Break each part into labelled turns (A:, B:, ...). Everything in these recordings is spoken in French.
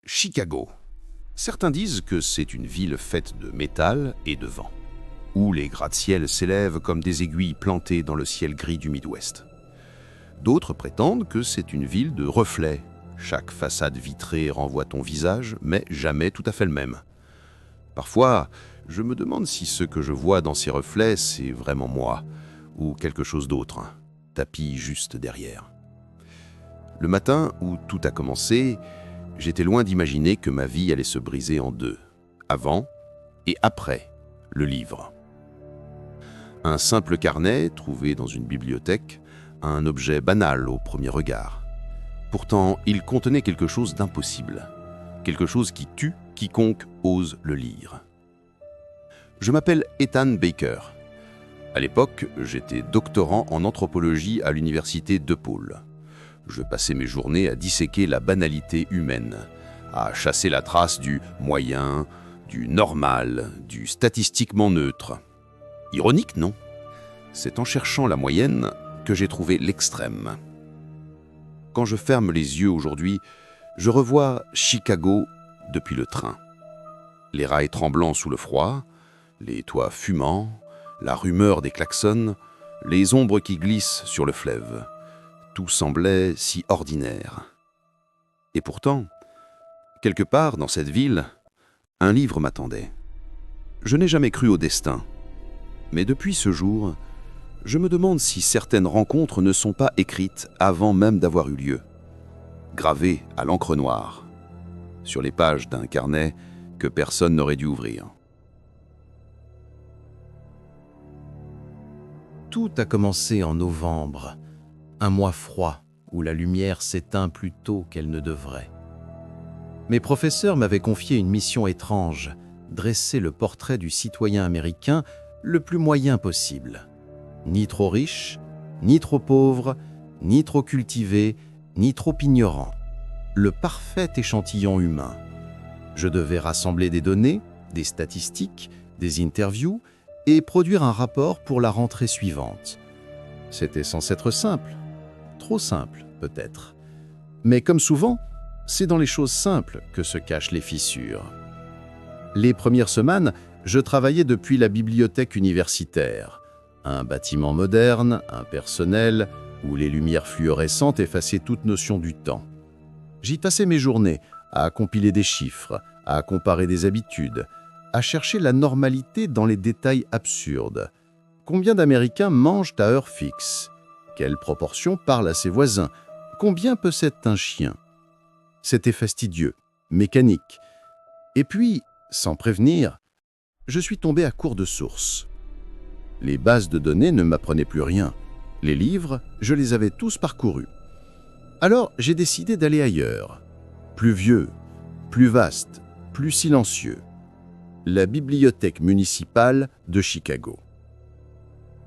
A: Chicago. Certains disent que c'est une ville faite de métal et de vent, où les gratte-ciel s'élèvent comme des aiguilles plantées dans le ciel gris du Midwest. D'autres prétendent que c'est une ville de reflets. Chaque façade vitrée renvoie ton visage, mais jamais tout à fait le même. Parfois, je me demande si ce que je vois dans ces reflets, c'est vraiment moi, ou quelque chose d'autre, tapis juste derrière. Le matin où tout a commencé, j'étais loin d'imaginer que ma vie allait se briser en deux, avant et après le livre. Un simple carnet trouvé dans une bibliothèque, un objet banal au premier regard. Pourtant, il contenait quelque chose d'impossible, quelque chose qui tue quiconque ose le lire. Je m'appelle Ethan Baker. À l'époque, j'étais doctorant en anthropologie à l'université DePaul. Je passais mes journées à disséquer la banalité humaine, à chasser la trace du moyen, du normal, du statistiquement neutre. Ironique, non? C'est en cherchant la moyenne que j'ai trouvé l'extrême. Quand je ferme les yeux aujourd'hui, je revois Chicago depuis le train. Les rails tremblants sous le froid, les toits fumants, la rumeur des klaxons, les ombres qui glissent sur le fleuve. Tout semblait si ordinaire. Et pourtant, quelque part dans cette ville, un livre m'attendait. Je n'ai jamais cru au destin. Mais depuis ce jour, je me demande si certaines rencontres ne sont pas écrites avant même d'avoir eu lieu, gravées à l'encre noire, sur les pages d'un carnet que personne n'aurait dû ouvrir.
B: Tout a commencé en novembre, un mois froid où la lumière s'éteint plus tôt qu'elle ne devrait. Mes professeurs m'avaient confié une mission étrange, dresser le portrait du citoyen américain le plus moyen possible. Ni trop riche, ni trop pauvre, ni trop cultivé, ni trop ignorant. Le parfait échantillon humain. Je devais rassembler des données, des statistiques, des interviews et produire un rapport pour la rentrée suivante. C'était censé être simple. Trop simple, peut-être. Mais comme souvent, c'est dans les choses simples que se cachent les fissures. Les premières semaines, je travaillais depuis la bibliothèque universitaire. Un bâtiment moderne, impersonnel, où les lumières fluorescentes effaçaient toute notion du temps. J'y passais mes journées à compiler des chiffres, à comparer des habitudes, à chercher la normalité dans les détails absurdes. Combien d'Américains mangent à heure fixe? Quelle proportion parle à ses voisins? Combien possède un chien? C'était fastidieux, mécanique. Et puis, sans prévenir, je suis tombé à court de sources. Les bases de données ne m'apprenaient plus rien. Les livres, je les avais tous parcourus. Alors, j'ai décidé d'aller ailleurs. Plus vieux, plus vaste, plus silencieux. La bibliothèque municipale de Chicago.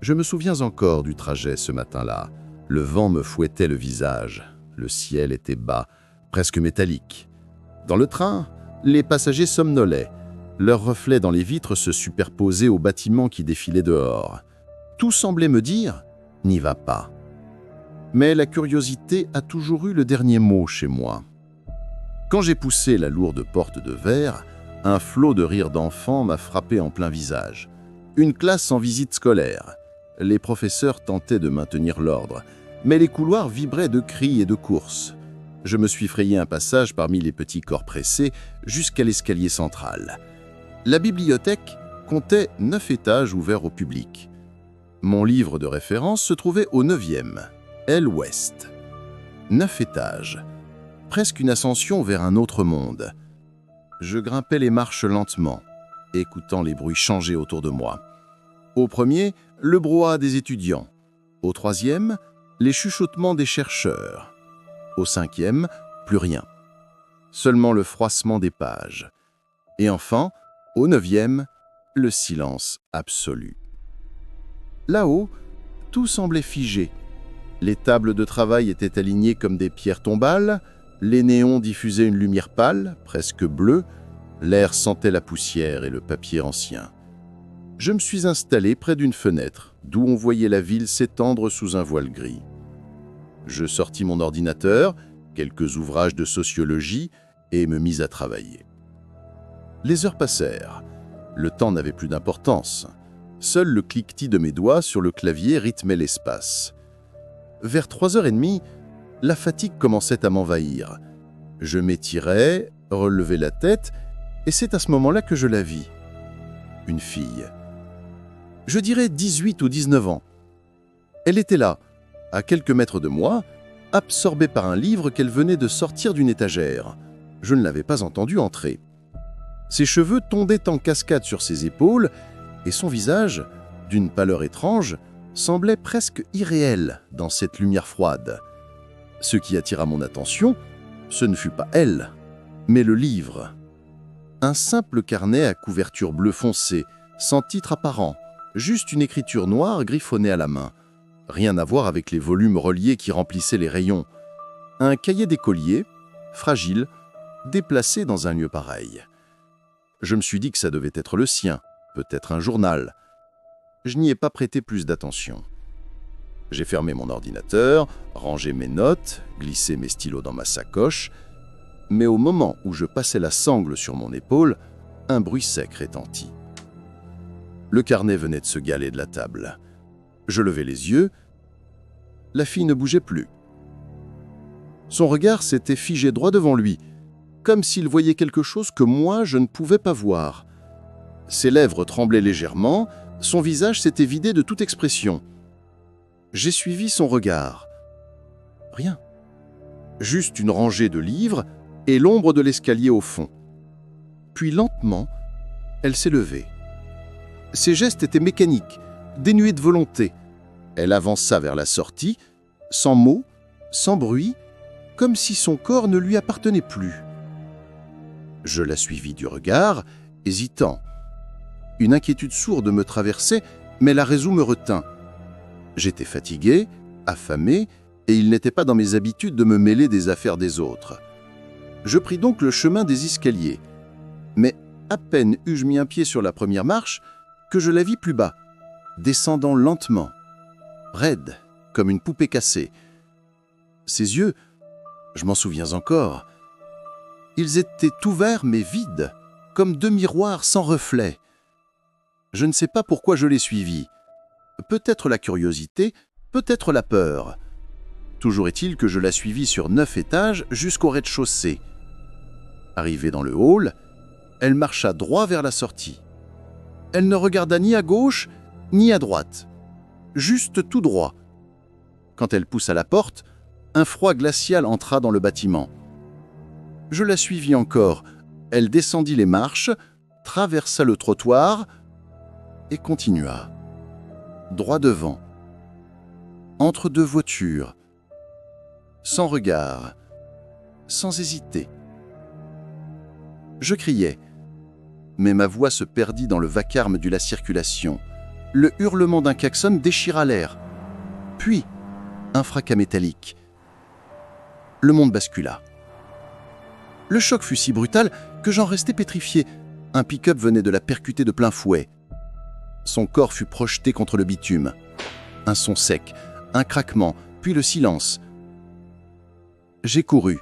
B: Je me souviens encore du trajet ce matin-là. Le vent me fouettait le visage. Le ciel était bas, presque métallique. Dans le train, les passagers somnolaient. Leurs reflets dans les vitres se superposaient aux bâtiments qui défilaient dehors. Tout semblait me dire « n'y va pas ». Mais la curiosité a toujours eu le dernier mot chez moi. Quand j'ai poussé la lourde porte de verre, un flot de rires d'enfants m'a frappé en plein visage. Une classe en visite scolaire. Les professeurs tentaient de maintenir l'ordre, mais les couloirs vibraient de cris et de courses. Je me suis frayé un passage parmi les petits corps pressés jusqu'à l'escalier central. La bibliothèque comptait 9 étages ouverts au public. Mon livre de référence se trouvait au 9e, aile ouest. 9 étages, presque une ascension vers un autre monde. Je grimpais les marches lentement, écoutant les bruits changer autour de moi. Au premier, le brouhaha des étudiants. Au 3e, les chuchotements des chercheurs. Au 5e, plus rien. Seulement le froissement des pages. Et enfin, au 9e, le silence absolu. Là-haut, tout semblait figé. Les tables de travail étaient alignées comme des pierres tombales, les néons diffusaient une lumière pâle, presque bleue, l'air sentait la poussière et le papier ancien. Je me suis installé près d'une fenêtre, d'où on voyait la ville s'étendre sous un voile gris. Je sortis mon ordinateur, quelques ouvrages de sociologie
C: et me mis à travailler. Les heures passèrent. Le temps n'avait plus d'importance. Seul le cliquetis de mes doigts sur le clavier rythmait l'espace. Vers 3h30, la fatigue commençait à m'envahir. Je m'étirais, relevais la tête, et c'est à ce moment-là que je la vis. Une fille. Je dirais 18 ou 19 ans. Elle était là, à quelques mètres de moi, absorbée par un livre qu'elle venait de sortir d'une étagère. Je ne l'avais pas entendue entrer. Ses cheveux tombaient en cascade sur ses épaules, et son visage, d'une pâleur étrange, semblait presque irréel dans cette lumière froide. Ce qui attira mon attention, ce ne fut pas elle, mais le livre. Un simple carnet à couverture bleu foncé, sans titre apparent, juste une écriture noire griffonnée à la main. Rien à voir avec les volumes reliés qui remplissaient les rayons. Un cahier d'écolier, fragile, déplacé dans un lieu pareil. Je me suis dit que ça devait être le sien, peut-être un journal. Je n'y ai pas prêté plus d'attention. J'ai fermé mon ordinateur, rangé mes notes, glissé mes stylos dans ma sacoche, mais au moment où je passais la sangle sur mon épaule, un bruit sec retentit. Le carnet venait de se galer de la table. Je levai les yeux. La fille ne bougeait plus. Son regard s'était figé droit devant lui, comme s'il voyait quelque chose que moi je ne pouvais pas voir. Ses lèvres tremblaient légèrement, son visage s'était vidé de toute expression. J'ai suivi son regard. Rien. Juste une rangée de livres et l'ombre de l'escalier au fond. Puis lentement, elle s'est levée. Ses gestes étaient mécaniques, dénués de volonté. Elle avança vers la sortie, sans mots, sans bruit, comme si son corps ne lui appartenait plus. Je la suivis du regard, hésitant. Une inquiétude sourde me traversait, mais la raison me retint. J'étais fatigué, affamé, et il n'était pas dans mes habitudes de me mêler des affaires des autres. Je pris donc le chemin des escaliers. Mais à peine eus-je mis un pied sur la première marche que je la vis plus bas, descendant lentement, raide, comme une poupée cassée. Ses yeux, je m'en souviens encore, ils étaient ouverts mais vides, comme deux miroirs sans reflet. Je ne sais pas pourquoi je les suivis. Peut-être la curiosité, peut-être la peur. Toujours est-il que je la suivis sur 9 étages jusqu'au rez-de-chaussée. Arrivée dans le hall, elle marcha droit vers la sortie. Elle ne regarda ni à gauche ni à droite, juste tout droit. Quand elle poussa la porte, un froid glacial entra dans le bâtiment. Je la suivis encore. Elle descendit les marches, traversa le trottoir et continua. Droit devant, entre deux voitures, sans regard, sans hésiter. Je criais, mais ma voix se perdit dans le vacarme de la circulation. Le hurlement d'un klaxon déchira l'air. Puis, un fracas métallique. Le monde bascula. Le choc fut si brutal que j'en restai pétrifié. Un pick-up venait de la percuter de plein fouet. Son corps fut projeté contre le bitume. Un son sec, un craquement, puis le silence. J'ai couru.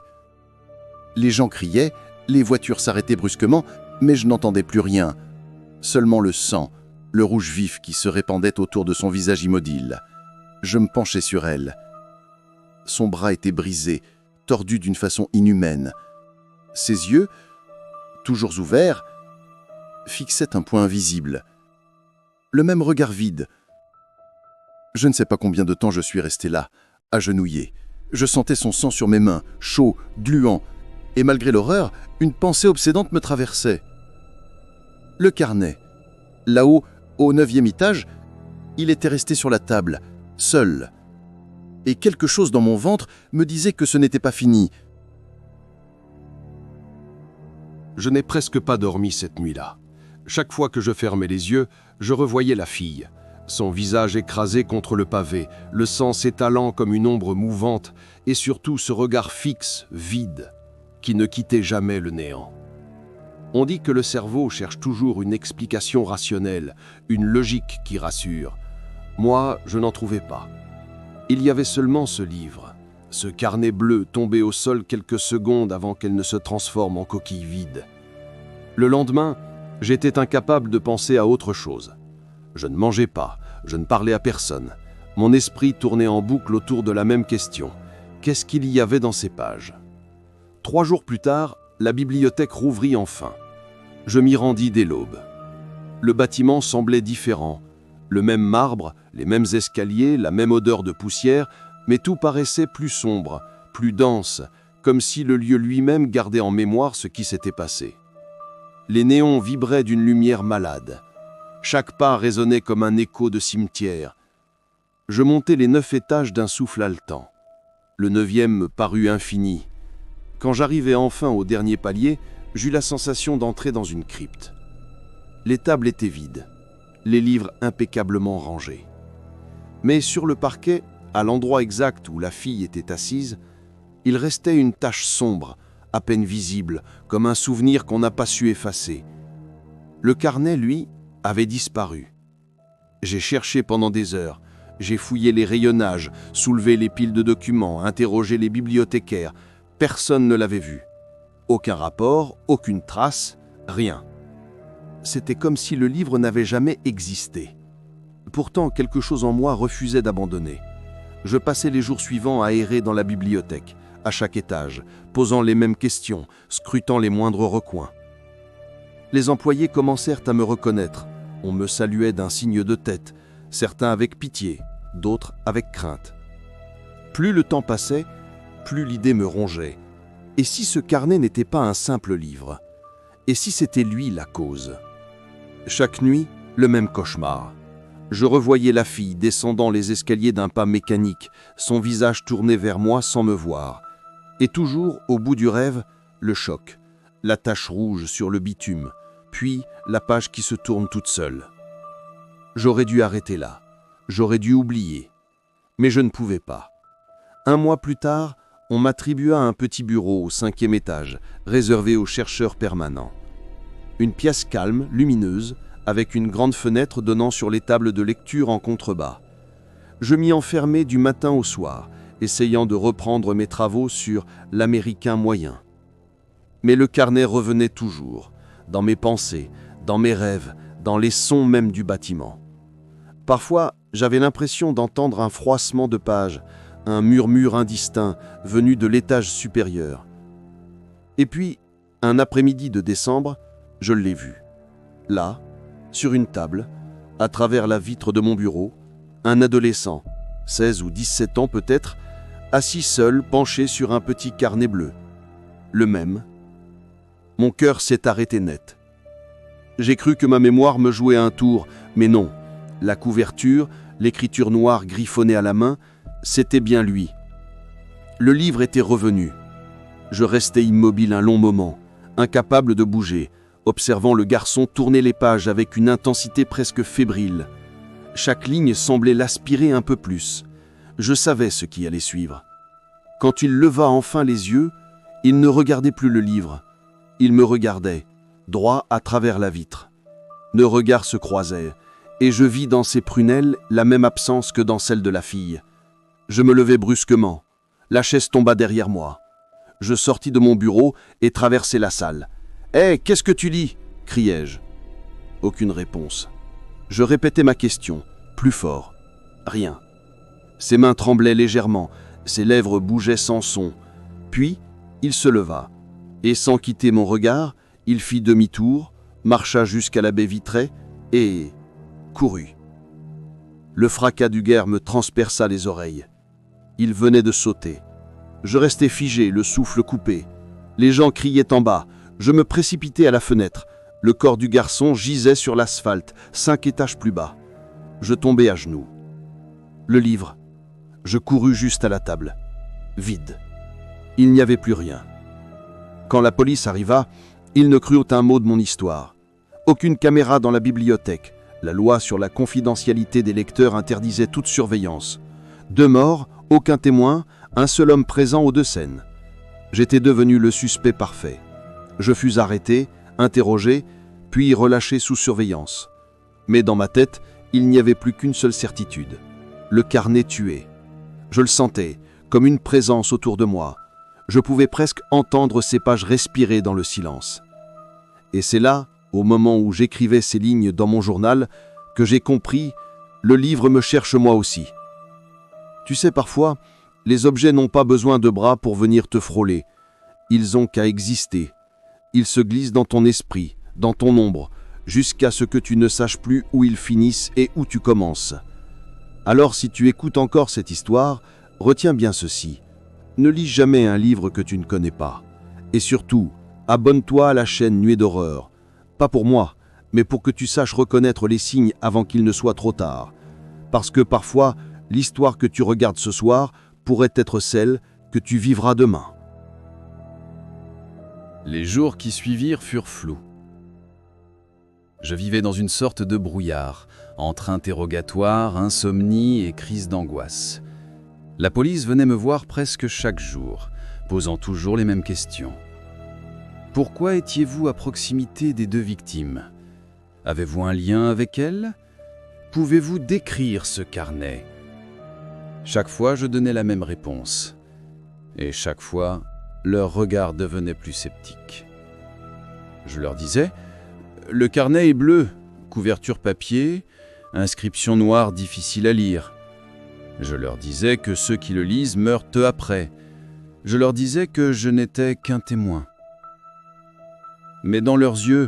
C: Les gens criaient, les voitures s'arrêtaient brusquement, mais je n'entendais plus rien. Seulement le sang, le rouge vif qui se répandait autour de son visage immobile. Je me penchai sur elle. Son bras était brisé, tordu d'une façon inhumaine. Ses yeux, toujours ouverts, fixaient un point invisible. Le même regard vide. Je ne sais pas combien de temps je suis resté là, agenouillé. Je sentais son sang sur mes mains, chaud, gluant, et malgré l'horreur, une pensée obsédante me traversait. Le carnet. Là-haut, au 9e étage, il était resté sur la table, seul. Et quelque chose dans mon ventre me disait que ce n'était pas fini.
D: Je n'ai presque pas dormi cette nuit-là. Chaque fois que je fermais les yeux, je revoyais la fille. Son visage écrasé contre le pavé, le sang s'étalant comme une ombre mouvante, et surtout ce regard fixe, vide, qui ne quittait jamais le néant. On dit que le cerveau cherche toujours une explication rationnelle, une logique qui rassure. Moi, je n'en trouvais pas. Il y avait seulement ce livre, Ce carnet bleu tombait au sol quelques secondes avant qu'elle ne se transforme en coquille vide. Le lendemain, j'étais incapable de penser à autre chose. Je ne mangeais pas, je ne parlais à personne. Mon esprit tournait en boucle autour de la même question. Qu'est-ce qu'il y avait dans ces pages ? 3 jours plus tard, la bibliothèque rouvrit enfin. Je m'y rendis dès l'aube. Le bâtiment semblait différent. Le même marbre, les mêmes escaliers, la même odeur de poussière, mais tout paraissait plus sombre, plus dense, comme si le lieu lui-même gardait en mémoire ce qui s'était passé. Les néons vibraient d'une lumière malade. Chaque pas résonnait comme un écho de cimetière. Je montai les 9 étages d'un souffle haletant. Le 9e me parut infini. Quand j'arrivai enfin au dernier palier, j'eus la sensation d'entrer dans une crypte. Les tables étaient vides, les livres impeccablement rangés. Mais sur le parquet, à l'endroit exact où la fille était assise, il restait une tache sombre, à peine visible, comme un souvenir qu'on n'a pas su effacer. Le carnet, lui, avait disparu. J'ai cherché pendant des heures, j'ai fouillé les rayonnages, soulevé les piles de documents, interrogé les bibliothécaires. Personne ne l'avait vu. Aucun rapport, aucune trace, rien. C'était comme si le livre n'avait jamais existé. Pourtant, quelque chose en moi refusait d'abandonner. Je passais les jours suivants à errer dans la bibliothèque, à chaque étage, posant les mêmes questions, scrutant les moindres recoins. Les employés commencèrent à me reconnaître. On me saluait d'un signe de tête, certains avec pitié, d'autres avec crainte. Plus le temps passait, plus l'idée me rongeait. Et si ce carnet n'était pas un simple livre ? Et si c'était lui la cause ? Chaque nuit, le même cauchemar. Je revoyais la fille descendant les escaliers d'un pas mécanique, son visage tourné vers moi sans me voir. Et toujours, au bout du rêve, le choc, la tache rouge sur le bitume, puis la page qui se tourne toute seule. J'aurais dû arrêter là, j'aurais dû oublier. Mais je ne pouvais pas. 1 mois plus tard, on m'attribua un petit bureau au 5e étage, réservé aux chercheurs permanents. Une pièce calme, lumineuse, avec une grande fenêtre donnant sur les tables de lecture en contrebas. Je m'y enfermais du matin au soir, essayant de reprendre mes travaux sur l'américain moyen. Mais le carnet revenait toujours, dans mes pensées, dans mes rêves, dans les sons même du bâtiment. Parfois, j'avais l'impression d'entendre un froissement de pages, un murmure indistinct venu de l'étage supérieur. Et puis, un après-midi de décembre, je l'ai vu. Là, sur une table, à travers la vitre de mon bureau, un adolescent, 16 ou 17 ans peut-être, assis seul, penché sur un petit carnet bleu. Le même. Mon cœur s'est arrêté net. J'ai cru que ma mémoire me jouait un tour, mais non. La couverture, l'écriture noire griffonnée à la main, c'était bien lui. Le livre était revenu. Je restais immobile un long moment, incapable de bouger, observant le garçon tourner les pages avec une intensité presque fébrile. Chaque ligne semblait l'aspirer un peu plus. Je savais ce qui allait suivre. Quand il leva enfin les yeux, il ne regardait plus le livre. Il me regardait, droit à travers la vitre. Nos regards se croisèrent, et je vis dans ses prunelles la même absence que dans celle de la fille. Je me levai brusquement. La chaise tomba derrière moi. Je sortis de mon bureau et traversai la salle. « Hé, qu'est-ce que tu lis » criai-je. Aucune réponse. Je répétais ma question, plus fort. Rien. Ses mains tremblaient légèrement, ses lèvres bougeaient sans son. Puis, il se leva, et sans quitter mon regard, il fit demi-tour, marcha jusqu'à la baie vitrée et courut. Le fracas du guerre me transperça les oreilles. Il venait de sauter. Je restais figé, le souffle coupé. Les gens criaient en bas. Je me précipitai à la fenêtre. Le corps du garçon gisait sur l'asphalte, 5 étages plus bas. Je tombai à genoux. Le livre. Je courus juste à la table. Vide. Il n'y avait plus rien. Quand la police arriva, ils ne crurent un mot de mon histoire. Aucune caméra dans la bibliothèque. La loi sur la confidentialité des lecteurs interdisait toute surveillance. 2 morts, aucun témoin, un seul homme présent aux 2 scènes. J'étais devenu le suspect parfait. Je fus arrêté, interrogé, puis relâché sous surveillance. Mais dans ma tête, il n'y avait plus qu'une seule certitude. Le carnet tué. Je le sentais, comme une présence autour de moi. Je pouvais presque entendre ces pages respirer dans le silence. Et c'est là, au moment où j'écrivais ces lignes dans mon journal, que j'ai compris, le livre me cherche moi aussi. Tu sais, parfois, les objets n'ont pas besoin de bras pour venir te frôler. Ils ont qu'à exister. Ils se glissent dans ton esprit, dans ton ombre, jusqu'à ce que tu ne saches plus où ils finissent et où tu commences. Alors si tu écoutes encore cette histoire, retiens bien ceci. Ne lis jamais un livre que tu ne connais pas. Et surtout, abonne-toi à la chaîne Nuée d'horreur. Pas pour moi, mais pour que tu saches reconnaître les signes avant qu'il ne soit trop tard. Parce que parfois, l'histoire que tu regardes ce soir pourrait être celle que tu vivras demain.
B: Les jours qui suivirent furent flous. Je vivais dans une sorte de brouillard, entre interrogatoire, insomnie et crise d'angoisse. La police venait me voir presque chaque jour, posant toujours les mêmes questions. Pourquoi étiez-vous à proximité des 2 victimes? Avez-vous un lien avec elles? Pouvez-vous décrire ce carnet? Chaque fois, je donnais la même réponse. Et chaque fois, leur regard devenait plus sceptique. Je leur disais, le carnet est bleu, couverture papier, inscription noire difficile à lire. Je leur disais que ceux qui le lisent meurent peu après. Je leur disais que je n'étais qu'un témoin. Mais dans leurs yeux,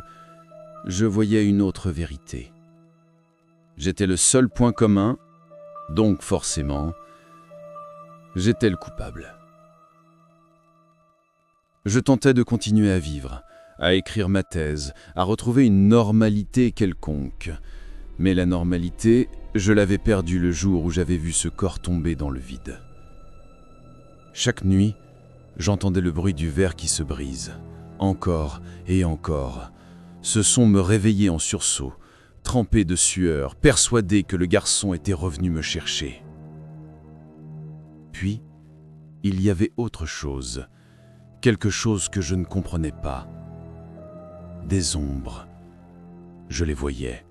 B: je voyais une autre vérité. J'étais le seul point commun, donc forcément, j'étais le coupable. Je tentais de continuer à vivre, à écrire ma thèse, à retrouver une normalité quelconque. Mais la normalité, je l'avais perdue le jour où j'avais vu ce corps tomber dans le vide. Chaque nuit, j'entendais le bruit du verre qui se brise. Encore et encore. Ce son me réveillait en sursaut, trempé de sueur, persuadé que le garçon était revenu me chercher. Puis, il y avait autre chose, quelque chose que je ne comprenais pas. Des ombres. Je les voyais,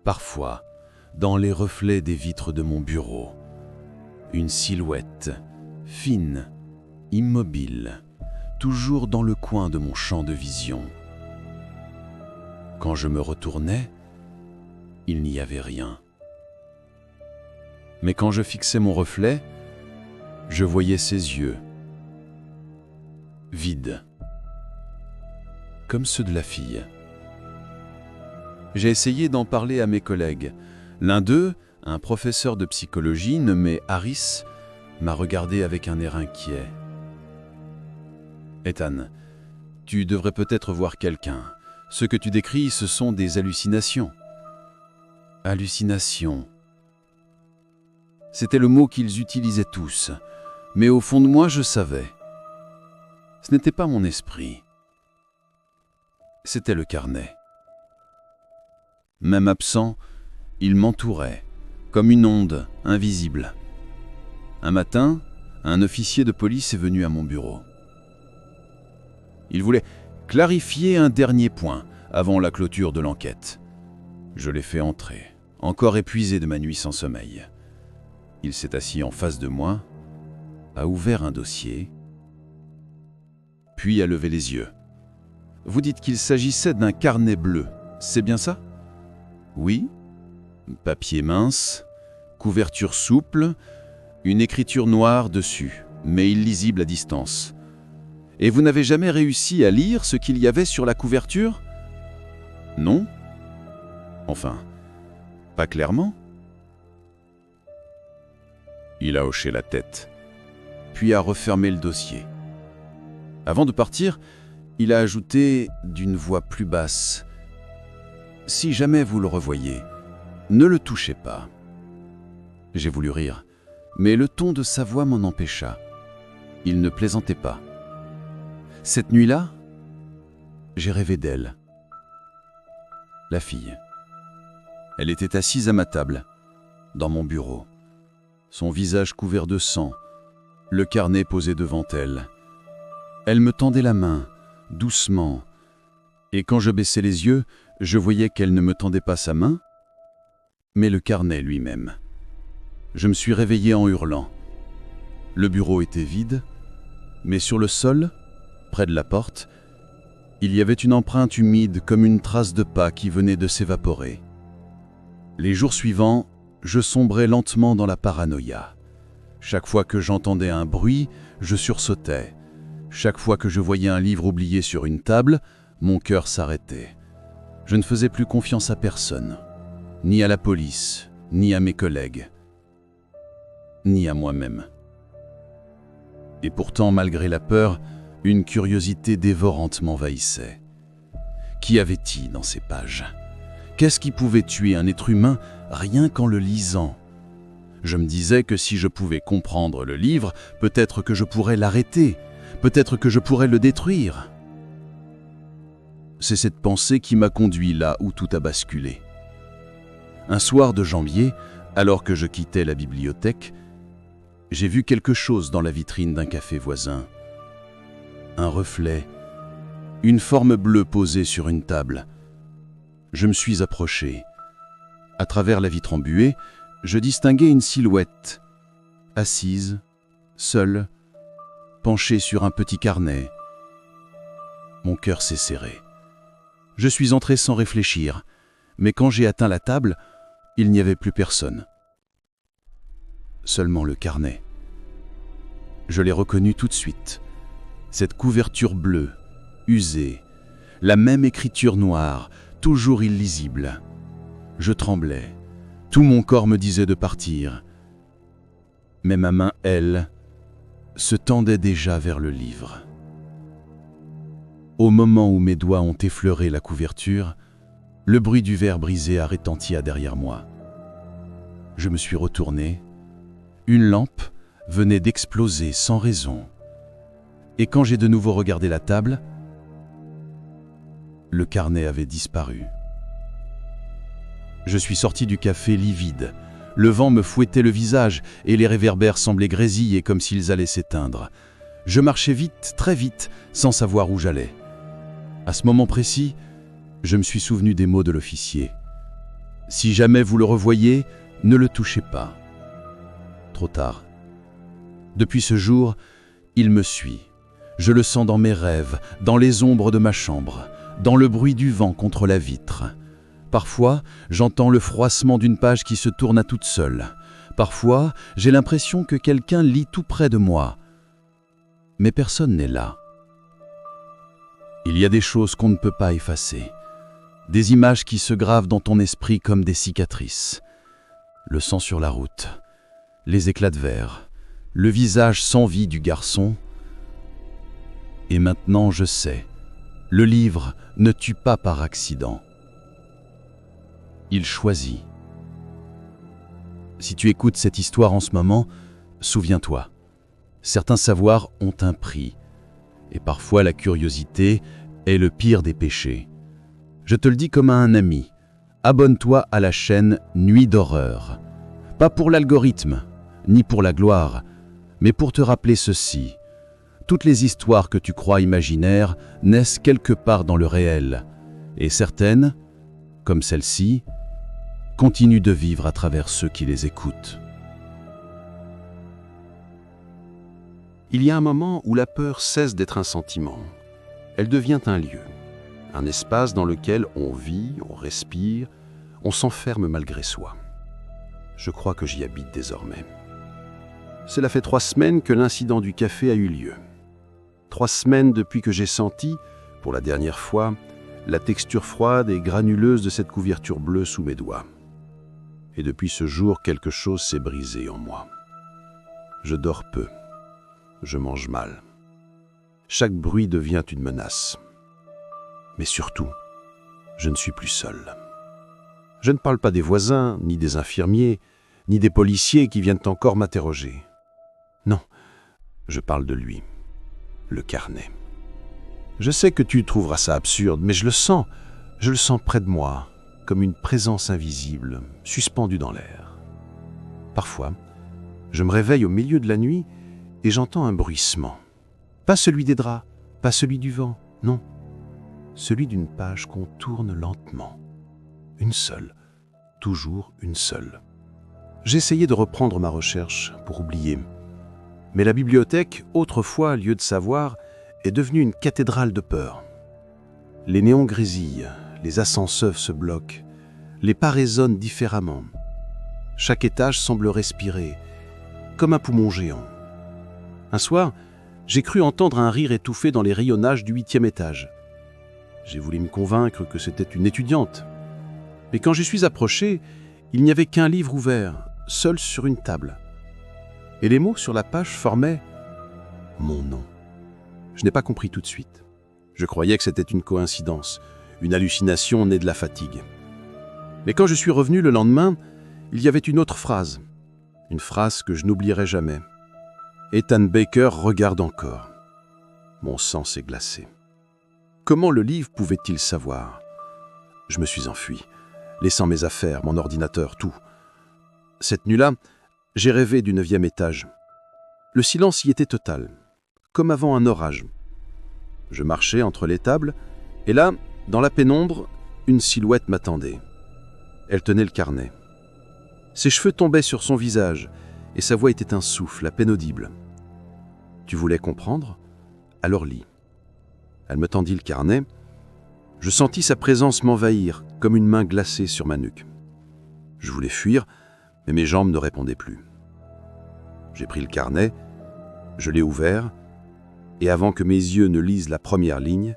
B: parfois, dans les reflets des vitres de mon bureau. Une silhouette, fine, immobile, toujours dans le coin de mon champ de vision. Quand je me retournais, il n'y avait rien. Mais quand je fixais mon reflet, je voyais ses yeux, vides, comme ceux de la fille. J'ai essayé d'en parler à mes collègues. L'un d'eux, un professeur de psychologie nommé Harris, m'a regardé avec un air inquiet. « Ethan, tu devrais peut-être voir quelqu'un. Ce que tu décris, ce sont des hallucinations. » Hallucinations. C'était le mot qu'ils utilisaient tous, mais au fond de moi, je savais. Ce n'était pas mon esprit. C'était le carnet. Même absent, il m'entourait, comme une onde invisible. Un matin, un officier de police est venu à mon bureau. Il voulait clarifier un dernier point avant la clôture de l'enquête. Je l'ai fait entrer, encore épuisé de ma nuit sans sommeil. Il s'est assis en face de moi, a ouvert un dossier, puis a levé les yeux. « Vous dites qu'il s'agissait d'un carnet bleu, c'est bien ça ?»« Oui. Papier mince, couverture souple, une écriture noire dessus, mais illisible à distance. Et vous n'avez jamais réussi à lire ce qu'il y avait sur la couverture ? Non ? Enfin, pas clairement ? » Il a hoché la tête, puis a refermé le dossier. Avant de partir, il a ajouté d'une voix plus basse : « Si jamais vous le revoyez, ne le touchez pas. » J'ai voulu rire, mais le ton de sa voix m'en empêcha. Il ne plaisantait pas. Cette nuit-là, j'ai rêvé d'elle. La fille. Elle était assise à ma table, dans mon bureau. Son visage couvert de sang, le carnet posé devant elle. Elle me tendait la main, doucement, et quand je baissais les yeux, je voyais qu'elle ne me tendait pas sa main, mais le carnet lui-même. Je me suis réveillé en hurlant.
C: Le bureau était vide, mais sur le sol, près de la porte, il y avait une empreinte humide comme une trace de pas qui venait de s'évaporer. Les jours suivants, je sombrais lentement dans la paranoïa. Chaque fois que j'entendais un bruit, je sursautais. Chaque fois que je voyais un livre oublié sur une table, mon cœur s'arrêtait. Je ne faisais plus confiance à personne, ni à la police, ni à mes collègues, ni à moi-même. Et pourtant, malgré la peur, une curiosité dévorante m'envahissait. Qu'y avait-il dans ces pages ? Qu'est-ce qui pouvait tuer un être humain rien qu'en le lisant ? Je me disais que si je pouvais comprendre le livre, peut-être que je pourrais l'arrêter, peut-être que je pourrais le détruire. C'est cette pensée qui m'a conduit là où tout a basculé. Un soir de janvier, alors que je quittais la bibliothèque, j'ai vu quelque chose dans la vitrine d'un café voisin. Un reflet, une forme bleue posée sur une table. Je me suis approché. À travers la vitre embuée, je distinguais une silhouette, assise, seule, penchée sur un petit carnet. Mon cœur s'est serré. Je suis entré sans réfléchir, mais quand j'ai atteint la table, il n'y avait plus personne. Seulement le carnet. Je l'ai reconnu tout de suite. Cette couverture bleue, usée, la même écriture noire, toujours illisible. Je tremblais. Tout mon corps me disait de partir. Mais ma main, elle, se tendait déjà vers le livre. Au moment où mes doigts ont effleuré la couverture, le bruit du verre brisé a retenti à derrière moi. Je me suis retourné. Une lampe venait d'exploser sans raison. Et quand j'ai de nouveau regardé la table, le carnet avait disparu. Je suis sorti du café livide. Le vent me fouettait le visage et les réverbères semblaient grésiller comme s'ils allaient s'éteindre. Je marchais vite, très vite, sans savoir où j'allais. À ce moment précis, je me suis souvenu des mots de l'officier. « Si jamais vous le revoyez, ne le touchez pas. » Trop tard. Depuis ce jour, il me suit. Je le sens dans mes rêves, dans les ombres de ma chambre, dans le bruit du vent contre la vitre. Parfois, j'entends le froissement d'une page qui se tourne à toute seule. Parfois, j'ai l'impression que quelqu'un lit tout près de moi. Mais personne n'est là. Il y a des choses qu'on ne peut pas effacer. Des images qui se gravent dans ton esprit comme des cicatrices. Le sang sur la route, les éclats de verre, le visage sans vie du garçon. Et maintenant, je sais, le livre ne tue pas par accident. Il choisit. Si tu écoutes cette histoire en ce moment, souviens-toi, certains savoirs ont un prix, et parfois la curiosité est le pire des péchés. Je te le dis comme à un ami, abonne-toi à la chaîne Nuit d'horreur. Pas pour l'algorithme, ni pour la gloire, mais pour te rappeler ceci. Toutes les histoires que tu crois imaginaires naissent quelque part dans le réel, et certaines, comme celle-ci, continuent de vivre à travers ceux qui les écoutent.
A: Il y a un moment où la peur cesse d'être un sentiment. Elle devient un lieu, un espace dans lequel on vit, on respire, on s'enferme malgré soi. Je crois que j'y habite désormais. Cela fait 3 semaines que l'incident du café a eu lieu. 3 semaines depuis que j'ai senti, pour la dernière fois, la texture froide et granuleuse de cette couverture bleue sous mes doigts. Et depuis ce jour, quelque chose s'est brisé en moi. Je dors peu. Je mange mal. Chaque bruit devient une menace. Mais surtout, je ne suis plus seul. Je ne parle pas des voisins, ni des infirmiers, ni des policiers qui viennent encore m'interroger. Non, je parle de lui, le carnet. Je sais que tu trouveras ça absurde, mais je le sens près de moi, comme une présence invisible, suspendue dans l'air. Parfois, je me réveille au milieu de la nuit et j'entends un bruissement. Pas celui des draps, pas celui du vent, non. Celui d'une page qu'on tourne lentement. Une seule, toujours une seule. J'ai essayé de reprendre ma recherche pour oublier,
B: Mais la bibliothèque, autrefois lieu de savoir, est devenue une cathédrale de peur. Les néons grésillent, les ascenseurs se bloquent, les pas résonnent différemment. Chaque étage semble respirer, comme un poumon géant. Un soir, j'ai cru entendre un rire étouffé dans les rayonnages du 8e étage. J'ai voulu me convaincre que c'était une étudiante. Mais quand j'y suis approché, il n'y avait qu'un livre ouvert, seul sur une table. Et les mots sur la page formaient mon nom. Je n'ai pas compris tout de suite. Je croyais que c'était une coïncidence, une hallucination née de la fatigue. Mais quand je suis revenu le lendemain, il y avait une autre phrase. Une phrase que je n'oublierai jamais. Ethan Baker regarde encore. Mon sang s'est glacé. Comment le livre pouvait-il savoir? Je me suis enfui, laissant mes affaires, mon ordinateur, tout. Cette nuit-là, j'ai rêvé du 9e étage. Le silence y était total, comme avant un orage. Je marchais entre les tables, et là, dans la pénombre, une silhouette m'attendait. Elle tenait le carnet. Ses cheveux tombaient sur son visage, et sa voix était un souffle, à peine audible. « Tu voulais comprendre? Alors lis. » Elle me tendit le carnet. Je sentis sa présence m'envahir, comme une main glacée sur ma nuque. Je voulais fuir, mais mes jambes ne répondaient plus. J'ai pris le carnet, je l'ai ouvert, et avant que mes yeux ne lisent la première ligne,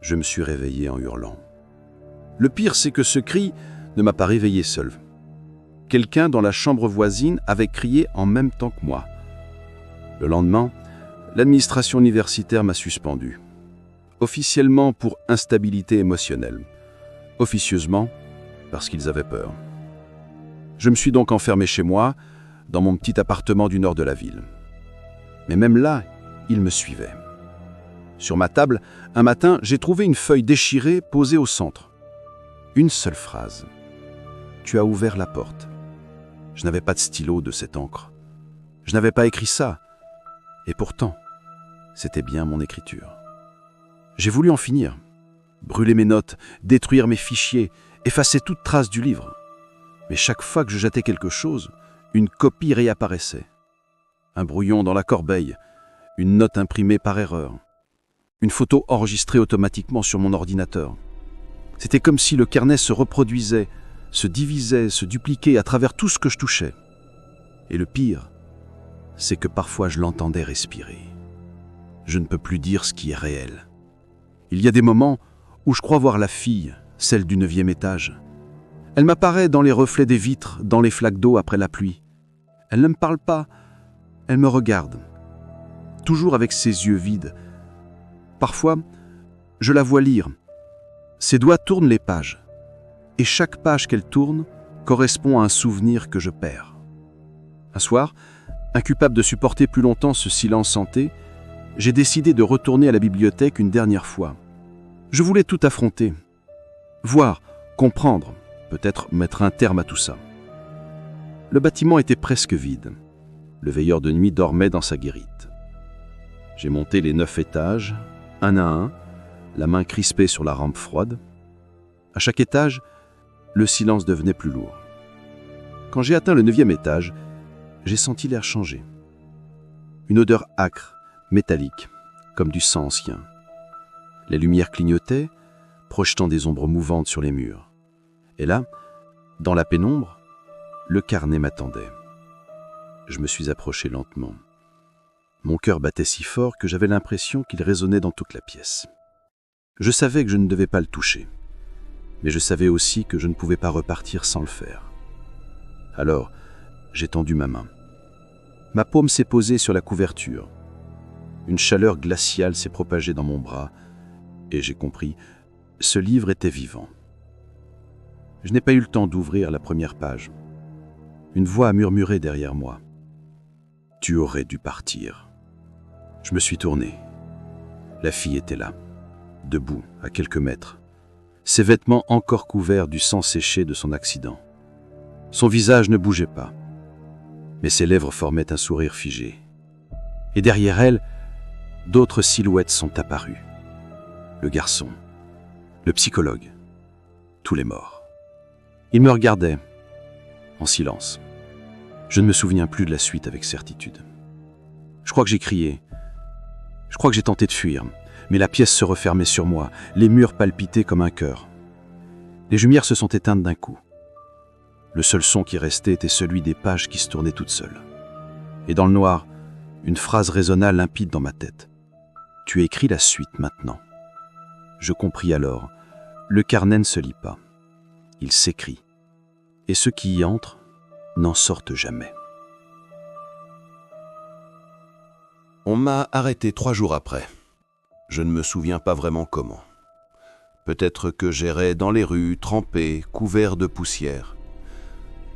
B: je me suis réveillé en hurlant. Le pire, c'est que ce cri ne m'a pas réveillé seul. Quelqu'un dans la chambre voisine avait crié en même temps que moi. Le lendemain, l'administration universitaire m'a suspendu. Officiellement pour instabilité émotionnelle. Officieusement, parce qu'ils avaient peur. Je me suis donc enfermé chez moi, dans mon petit appartement du nord de la ville. Mais même là, ils me suivaient. Sur ma table, un matin, j'ai trouvé une feuille déchirée posée au centre. Une seule phrase. « Tu as ouvert la porte ». Je n'avais pas de stylo de cette encre. Je n'avais pas écrit ça. Et pourtant, c'était bien mon écriture. J'ai voulu en finir. Brûler mes notes, détruire mes fichiers, effacer toute trace du livre. Mais chaque fois que je jetais quelque chose, une copie réapparaissait. Un brouillon dans la corbeille, une note imprimée par erreur, une photo enregistrée automatiquement sur mon ordinateur. C'était comme si le carnet se reproduisait, se divisait, se dupliquait à travers tout ce que je touchais. Et le pire, c'est que parfois je l'entendais respirer. Je ne peux plus dire ce qui est réel. Il y a des moments où je crois voir la fille, celle du 9e étage. Elle m'apparaît dans les reflets des vitres, dans les flaques d'eau après la pluie. Elle ne me parle pas, elle me regarde, toujours avec ses yeux vides. Parfois, je la vois lire. Ses doigts tournent les pages, et chaque page qu'elle tourne correspond à un souvenir que je perds. Un soir, incapable de supporter plus longtemps ce silence hanté, j'ai décidé de retourner à la bibliothèque une dernière fois. Je voulais tout affronter, voir, comprendre, peut-être mettre un terme à tout ça. Le bâtiment était presque vide. Le veilleur de nuit dormait dans sa guérite. J'ai monté les 9 étages, un à un, la main crispée sur la rampe froide. À chaque étage, le silence devenait plus lourd. Quand j'ai atteint le 9e étage, j'ai senti l'air changer. Une odeur âcre, métallique, comme du sang ancien. Les lumières clignotaient, projetant des ombres mouvantes sur les murs. Et là, dans la pénombre, le carnet m'attendait. Je me suis approché lentement. Mon cœur battait si fort que j'avais l'impression qu'il résonnait dans toute la pièce. Je savais que je ne devais pas le toucher, mais je savais aussi que je ne pouvais pas repartir sans le faire. Alors, j'ai tendu ma main. Ma paume s'est posée sur la couverture. Une chaleur glaciale s'est propagée dans mon bras, et j'ai compris, ce livre était vivant. Je n'ai pas eu le temps d'ouvrir la première page. Une voix a murmuré derrière moi. « Tu aurais dû partir. » Je me suis tourné. La fille était là, debout, à quelques mètres, ses vêtements encore couverts du sang séché de son accident. Son visage ne bougeait pas, mais ses lèvres formaient un sourire figé. Et derrière elle, d'autres silhouettes sont apparues. Le garçon, le psychologue, tous les morts. Ils me regardaient, en silence. Je ne me souviens plus de la suite avec certitude.
E: Je crois que j'ai crié. Je crois que j'ai tenté de fuir, mais la pièce se refermait sur moi, les murs palpitaient comme un cœur. Les lumières se sont éteintes d'un coup. Le seul son qui restait était celui des pages qui se tournaient toutes seules. Et dans le noir, une phrase résonna limpide dans ma tête. « Tu écris la suite maintenant. » Je compris alors. Le carnet ne se lit pas. Il s'écrit. Et ceux qui y entrent n'en sortent jamais.
A: On m'a arrêté 3 jours après. Je ne me souviens pas vraiment comment. Peut-être que j'errais dans les rues, trempé, couvert de poussière.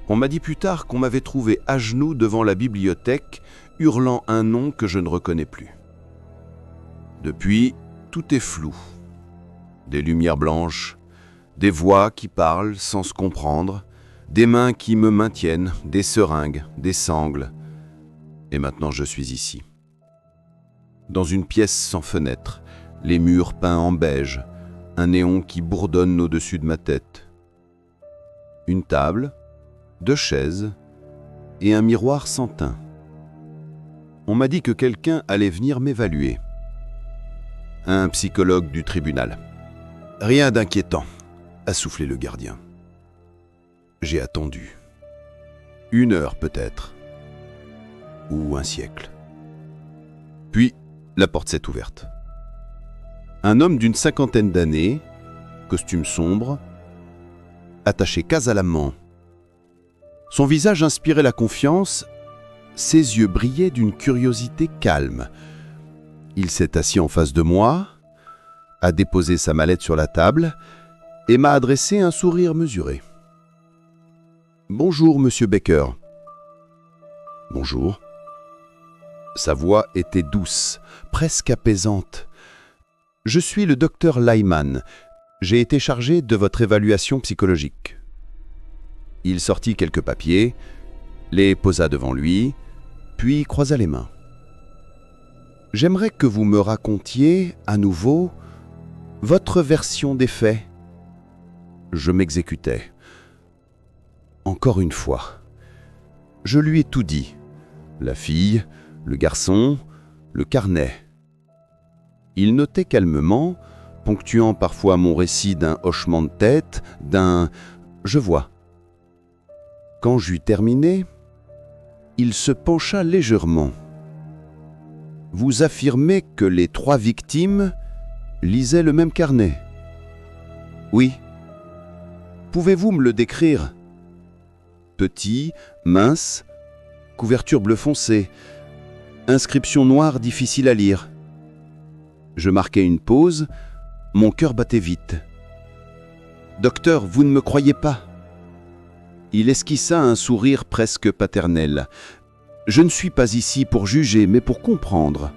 A: On m'a dit plus tard qu'on m'avait trouvé à genoux devant la bibliothèque, hurlant un nom que je ne reconnais plus. Depuis, tout est flou. Des lumières blanches, des voix qui parlent sans se comprendre, des mains qui me maintiennent, des seringues, des sangles. Et maintenant je suis ici. Dans une pièce sans fenêtre, les murs peints en beige, un néon qui bourdonne au-dessus de ma tête. Une table, 2 chaises et un miroir sans teint. On m'a dit que quelqu'un allait venir m'évaluer. Un psychologue du tribunal. Rien d'inquiétant, a soufflé le gardien. J'ai attendu. 1 heure peut-être. Ou un siècle. Puis, la porte s'est ouverte. Un homme d'une 50aine d'années, costume sombre, attaché casalamment. Son visage inspirait la confiance, ses yeux brillaient d'une curiosité calme. Il s'est assis en face de moi, a déposé sa mallette sur la table et m'a adressé un sourire mesuré. « Bonjour, monsieur Baker. »« Bonjour. » Sa voix était douce, presque apaisante. « Je suis le docteur Lyman. J'ai été chargé de votre évaluation psychologique. » Il sortit quelques papiers, les posa devant lui, puis croisa les mains. « J'aimerais que vous me racontiez, à nouveau, votre version des faits. » Je m'exécutais. Encore une fois. Je lui ai tout dit. La fille, le garçon, le carnet. Il notait calmement, ponctuant parfois mon récit d'un hochement de tête, d'un « je vois ». Quand j'eus terminé, il se pencha légèrement. « Vous affirmez que les 3 victimes lisaient le même carnet ?»« Oui. » « Pouvez-vous me le décrire ? » Petit, mince, couverture bleu foncé, inscription noire difficile à lire. Je marquai une pause, mon cœur battait vite. « Docteur, vous ne me croyez pas ?» Il esquissa un sourire presque paternel. « Je ne suis pas ici pour juger, mais pour comprendre. »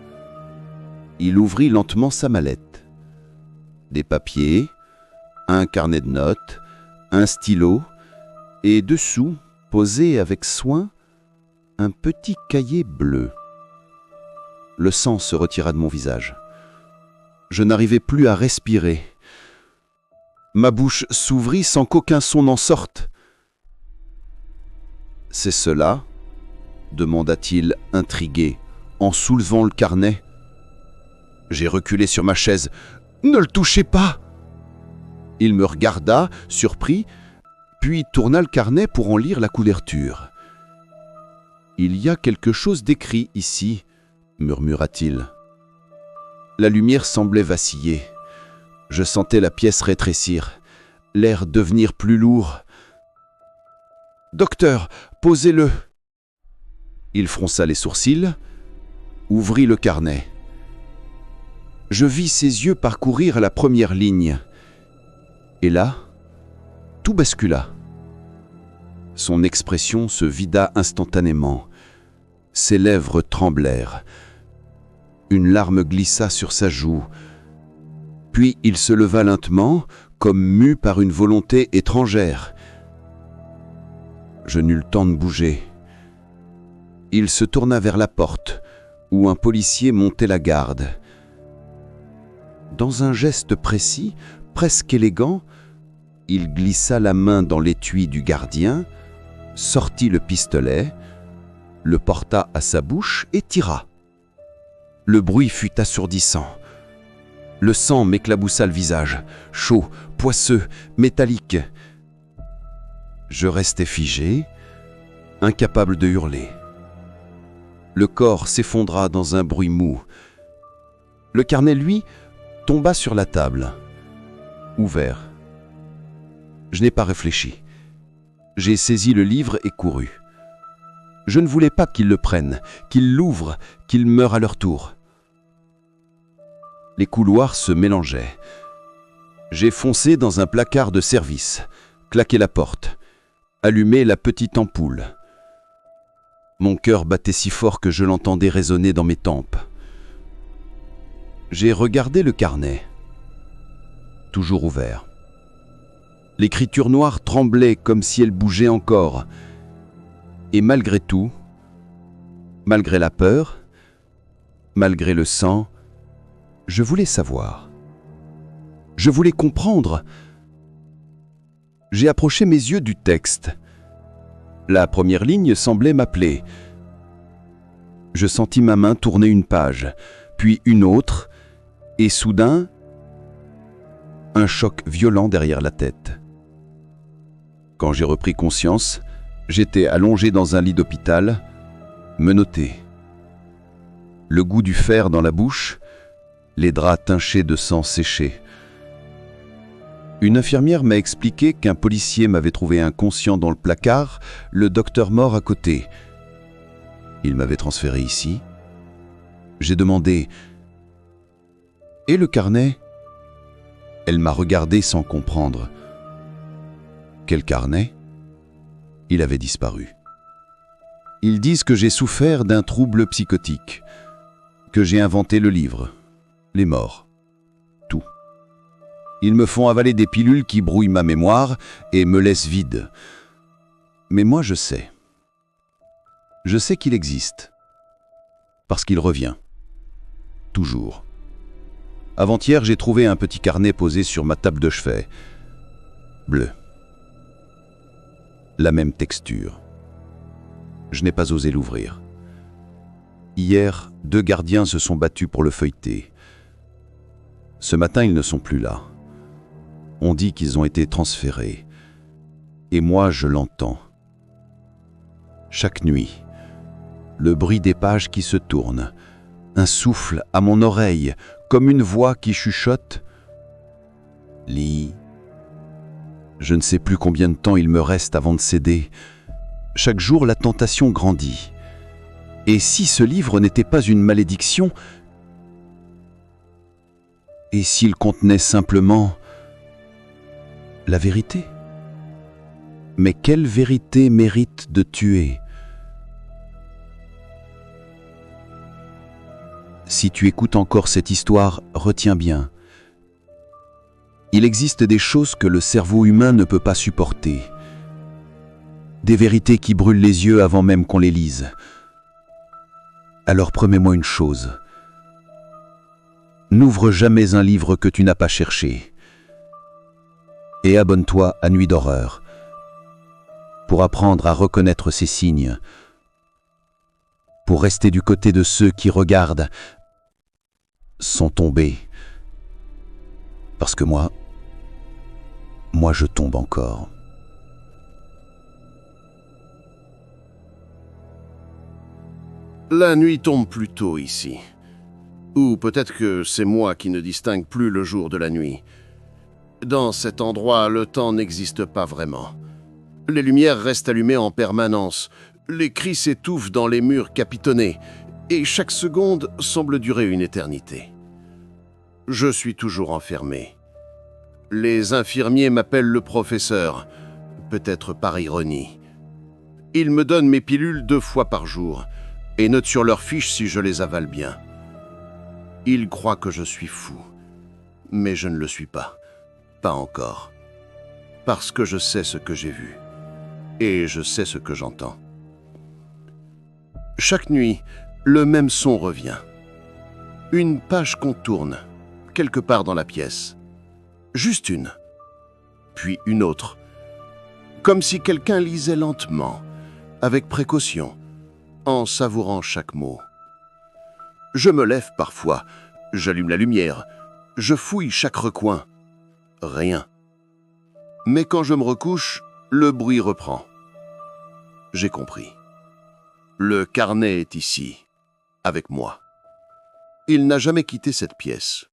A: Il ouvrit lentement sa mallette. Des papiers, un carnet de notes, un stylo, et dessous, posé avec soin, un petit cahier bleu. Le sang se retira de mon visage. Je n'arrivais plus à respirer. Ma bouche s'ouvrit sans qu'aucun son n'en sorte. « C'est cela ?» demanda-t-il, intrigué, en soulevant le carnet. J'ai reculé sur ma chaise. « Ne le touchez pas !» Il me regarda, surpris, puis tourna le carnet pour en lire la couverture. « Il y a quelque chose d'écrit ici, » murmura-t-il. La lumière semblait vaciller. Je sentais la pièce rétrécir, l'air devenir plus lourd. « Docteur, posez-le !» Il fronça les sourcils, ouvrit le carnet. Je vis ses yeux parcourir la première ligne. Et là, tout bascula. Son expression se vida instantanément. Ses lèvres tremblèrent. Une larme glissa sur sa joue. Puis il se leva lentement, comme mu par une volonté étrangère. Je n'eus le temps de bouger. Il se tourna vers la porte, où un policier montait la garde. Dans un geste précis, presque élégant, il glissa la main dans l'étui du gardien, sortit le pistolet, le porta à sa bouche et tira. Le bruit fut assourdissant. Le sang m'éclaboussa le visage, chaud, poisseux, métallique. Je restais figé, incapable de hurler. Le corps s'effondra dans un bruit mou. Le carnet, lui, tomba sur la table, ouvert. Je n'ai pas réfléchi. J'ai saisi le livre et couru. Je ne voulais pas qu'ils le prennent, qu'ils l'ouvrent, qu'ils meurent à leur tour. Les couloirs se mélangeaient. J'ai foncé dans un placard de service, claqué la porte, allumé la petite ampoule. Mon cœur battait si fort que je l'entendais résonner dans mes tempes. J'ai regardé le carnet, toujours ouvert. L'écriture noire tremblait comme si elle bougeait encore. Et malgré tout, malgré la peur, malgré le sang, je voulais savoir. Je voulais comprendre. J'ai approché mes yeux du texte. La première ligne semblait m'appeler. Je sentis ma main tourner une page, puis une autre, et soudain, un choc violent derrière la tête. Quand j'ai repris conscience, j'étais allongé dans un lit d'hôpital, menotté. Le goût du fer dans la bouche, les draps teinchés de sang séché. Une infirmière m'a expliqué qu'un policier m'avait trouvé inconscient dans le placard, le docteur mort à côté. Il m'avait transféré ici. J'ai demandé « Et le carnet ?» Elle m'a regardé sans comprendre. Quel carnet ? Il avait disparu. Ils disent que j'ai souffert d'un trouble psychotique, que j'ai inventé le livre, les morts, tout. Ils me font avaler des pilules qui brouillent ma mémoire et me laissent vide. Mais moi je sais. Je sais qu'il existe. Parce qu'il revient. Toujours. Avant-hier, j'ai trouvé un petit carnet posé sur ma table de chevet. Bleu. La même texture. Je n'ai pas osé l'ouvrir. Hier, 2 gardiens se sont battus pour le feuilleter. Ce matin, ils ne sont plus là. On dit qu'ils ont été transférés. Et moi, je l'entends. Chaque nuit, le bruit des pages qui se tournent, un souffle à mon oreille, comme une voix qui chuchote. Lis. Je ne sais plus combien de temps il me reste avant de céder. Chaque jour, la tentation grandit. Et si ce livre n'était pas une malédiction? Et s'il contenait simplement la vérité? Mais quelle vérité mérite de tuer? Si tu écoutes encore cette histoire, retiens bien. Il existe des choses que le cerveau humain ne peut pas supporter. Des vérités qui brûlent les yeux avant même qu'on les lise. Alors promets-moi une chose. N'ouvre jamais un livre que tu n'as pas cherché. Et abonne-toi à Nuit d'horreur pour apprendre à reconnaître ces signes, pour rester du côté de ceux qui regardent sans tomber. Parce que moi je tombe encore.
C: La nuit tombe plus tôt ici. Ou peut-être que c'est moi qui ne distingue plus le jour de la nuit. Dans cet endroit, le temps n'existe pas vraiment. Les lumières restent allumées en permanence, les cris s'étouffent dans les murs capitonnés, et chaque seconde semble durer une éternité. Je suis toujours enfermé. Les infirmiers m'appellent le professeur, peut-être par ironie. Ils me donnent mes pilules 2 fois par jour, et notent sur leurs fiches si je les avale bien. Ils croient que je suis fou, mais je ne le suis pas. Pas encore. Parce que je sais ce que j'ai vu. Et je sais ce que j'entends. Chaque nuit, le même son revient. Une page contourne, quelque part dans la pièce. Juste une. Puis une autre. Comme si quelqu'un lisait lentement, avec précaution, en savourant chaque mot. Je me lève parfois, j'allume la lumière, je fouille chaque recoin. Rien. Mais quand je me recouche, le bruit reprend. J'ai compris. Le carnet est ici, avec moi. Il n'a jamais quitté cette pièce.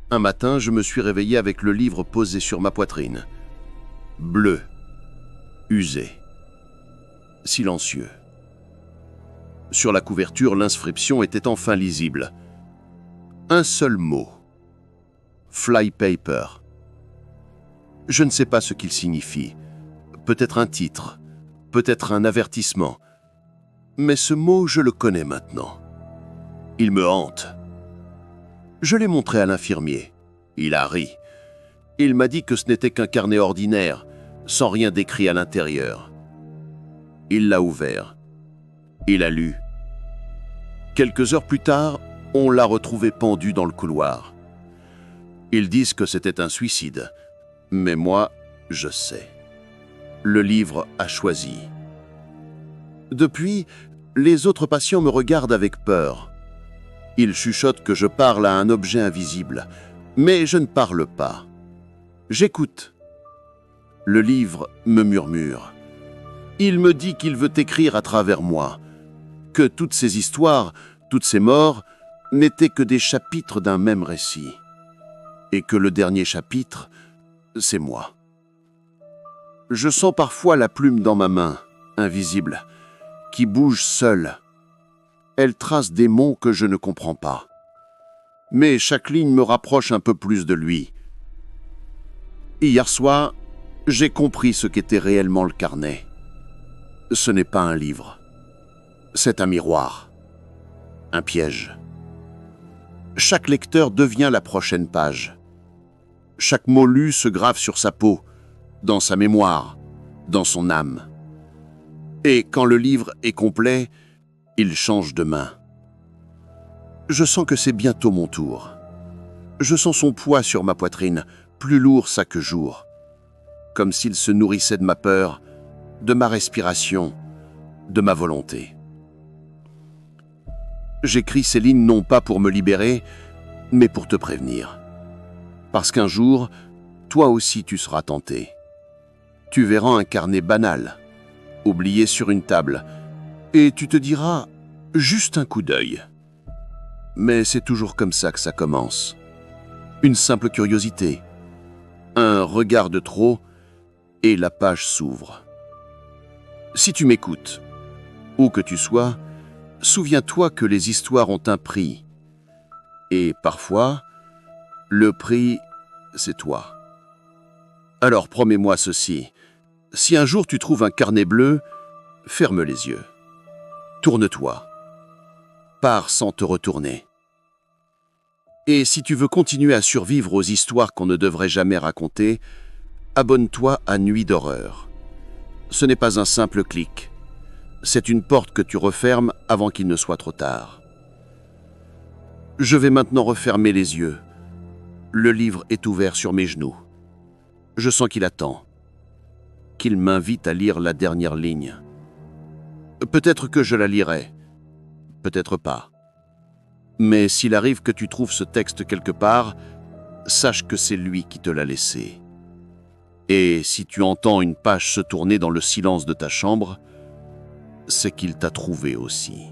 C: Un matin, je me suis réveillé avec le livre posé sur ma poitrine. Bleu, usé, silencieux. Sur la couverture, l'inscription était enfin lisible. Un seul mot. Flypaper. Je ne sais pas ce qu'il signifie. Peut-être un titre, peut-être un avertissement. Mais ce mot, je le connais maintenant. Il me hante. Je l'ai montré à l'infirmier. Il a ri. Il m'a dit que ce n'était qu'un carnet ordinaire, sans rien d'écrit à l'intérieur. Il l'a ouvert. Il a lu. Quelques heures plus tard, on l'a retrouvé pendu dans le couloir. Ils disent que c'était un suicide. Mais moi, je sais. Le livre a choisi. Depuis, les autres patients me regardent avec peur. Ils chuchotent que je parle à un objet invisible, mais je ne parle pas. J'écoute. Le livre me murmure. Il me dit qu'il veut écrire à travers moi, que toutes ces histoires, toutes ces morts, n'étaient que des chapitres d'un même récit, et que le dernier chapitre, c'est moi. Je sens parfois la plume dans ma main, invisible, qui bouge seule. Elle trace des mots que je ne comprends pas. Mais chaque ligne me rapproche un peu plus de lui. Hier soir, j'ai compris ce qu'était réellement le carnet. Ce n'est pas un livre. C'est un miroir. Un piège. Chaque lecteur devient la prochaine page. Chaque mot lu se grave sur sa peau, dans sa mémoire, dans son âme. Et quand le livre est complet, il change de main. Je sens que c'est bientôt mon tour. Je sens son poids sur ma poitrine, plus lourd chaque jour, comme s'il se nourrissait de ma peur, de ma respiration, de ma volonté. J'écris ces lignes non pas pour me libérer, mais pour te prévenir. Parce qu'un jour, toi aussi tu seras tenté. Tu verras un carnet banal, oublié sur une table, et tu te diras « juste un coup d'œil ». Mais c'est toujours comme ça que ça commence. Une simple curiosité, un regard de trop, et la page s'ouvre. Si tu m'écoutes, où que tu sois, souviens-toi que les histoires ont un prix. Et parfois, le prix, c'est toi. Alors promets-moi ceci, si un jour tu trouves un carnet bleu, ferme les yeux. Tourne-toi. Pars sans te retourner. Et si tu veux continuer à survivre aux histoires qu'on ne devrait jamais raconter, abonne-toi à Nuit d'horreur. Ce n'est pas un simple clic. C'est une porte que tu refermes avant qu'il ne soit trop tard. Je vais maintenant refermer les yeux. Le livre est ouvert sur mes genoux. Je sens qu'il attend, qu'il m'invite à lire la dernière ligne. Peut-être que je la lirai, peut-être pas. Mais s'il arrive que tu trouves ce texte quelque part, sache que c'est lui qui te l'a laissé. Et si tu entends une page se tourner dans le silence de ta chambre, c'est qu'il t'a trouvé aussi.